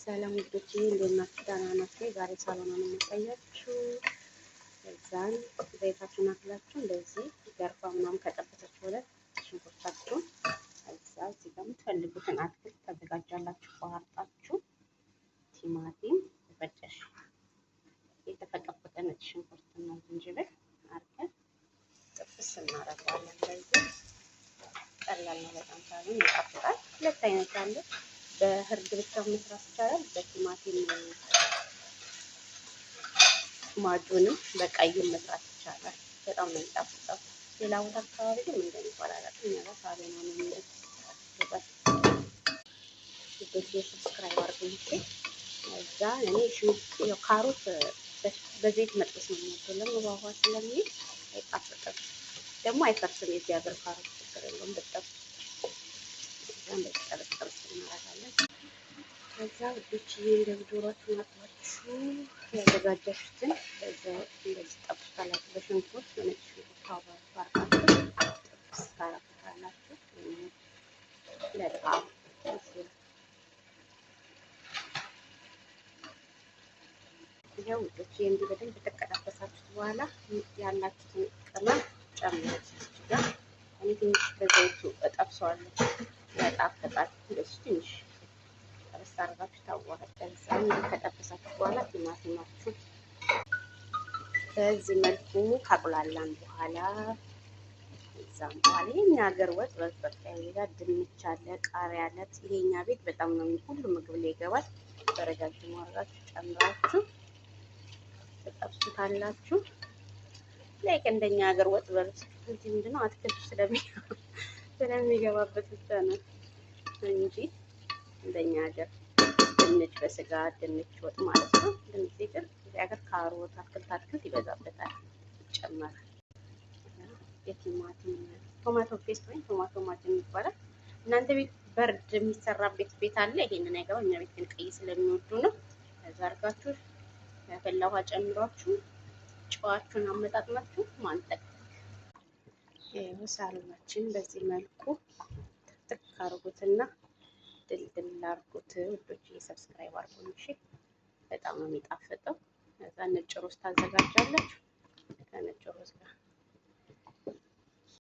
ሰላም ውዶቼ እንዴት ናችሁ? ደህና ናችሁ? ዛሬ ሳሎን ነው የማሳያችሁ። እዛን ዘይታችሁን አፍላችሁ እንደዚህ ገርባ ምናምን ከጠበሳችሁ በኋላ ሽንኩርታችሁን እዛ እዚህ ጋር የምትፈልጉትን አትክልት ታዘጋጃላችሁ። ቆራርጣችሁ ቲማቲም፣ በጨሽ የተፈቀፈቀ ነጭ ሽንኩርትና ዝንጅብል አድርገን ጥብስ እናደርጋለን። እንደዚህ ቀላል ነው በጣም ሳሎን ይጣፍጣል። ሁለት አይነት አለ። በህርድ ብቻ መስራት ይቻላል። በቲማቲም ማጁንም በቀይም መስራት ይቻላል። በጣም ነው የሚጣፍጠው። ሌላ ቦታ አካባቢ ግን ምን እንደሚባል አላውቅም። እኛ ጋር ሳሎን ነው የሚባል። ሰብስክራይብ አድርጉኝ። እዛ እኔ ያው ካሮት በዘይት መጥበስ ነው የሚወደው። ለመባባ ስለሚል አይጣፍጥም፣ ደግሞ አይፈርስም። የዚህ ሀገር ካሮት ችግር የለውም። በጠብስ እንደጠበስ እናደርጋለን። ከዛ ውዶች ዶሮዎቹን አጥባችሁ ያዘጋጃችሁትን በዛ እንደዚህ ጠብሱታላችሁ። በሽንኩርት በነጭ ሽንኩርት አባርካችሁ ጥብስ ታረጉታላችሁ። ለጣም ይሄው ውዶች እንዲህ በደንብ ተቀዳበሳችሁት በኋላ ያላችሁትን ቅመም ጨምሩት። ጋር እኔ ትንሽ በዘይቱ እጠብሰዋለሁ። ያጣፍጣል። እንደዚህ ትንሽ ጠበስ አድርጋችሁ ታዋህዱ። ከዛም ከጠበሳችሁ በኋላ ቲማቲማችሁ በዚህ መልኩ ካቁላላን በኋላ እዛም በኋላ የኛ ሀገር ወጥ በቃ ይላል። ድንች አለ፣ ቃሪያ አለ። ይሄኛ ቤት በጣም ነው ሁሉ ምግብ ላይ ይገባል። በረጃጅሙ አድርጋችሁ ጨምራችሁ ተጠብሱታላችሁ። ላይክ እንደኛ ሀገር ወጥ በሉት። እዚህ ምንድነው አትክልቱ ስለሚገባበት ብቻ ነው እንጂ እንደኛ ሀገር ድንች በስጋ ድንች ወጥ ማለት ነው። እንደዚህ ግን እዚህ ሀገር ካሮት አትክልት ይበዛበታል፣ ይጨመራል። የቲማቲም ቶማቶ ፔስት ወይም ቶማቶ ማጅን ይባላል። እናንተ ቤት በርድ የሚሰራበት ቤት አለ። ይሄንን አይገባም። እኛ ቤት ግን ቀይ ስለሚወዱ ነው። ከዛ አድርጋችሁ ያፈላ ውሃ ጨምራችሁ ጨዋችሁን አመጣጥናችሁ ማንጠቅ። ሳሎናችን በዚህ መልኩ ጥቅ አድርጉትና ድልድል አድርጉት ውዶች። ሰብስክራይብ አድርጉኝ እሺ። በጣም ነው የሚጣፍጠው። ከዛ ነጭ ሩዝ ታዘጋጃለች። ከነጭ ሩዝ ጋር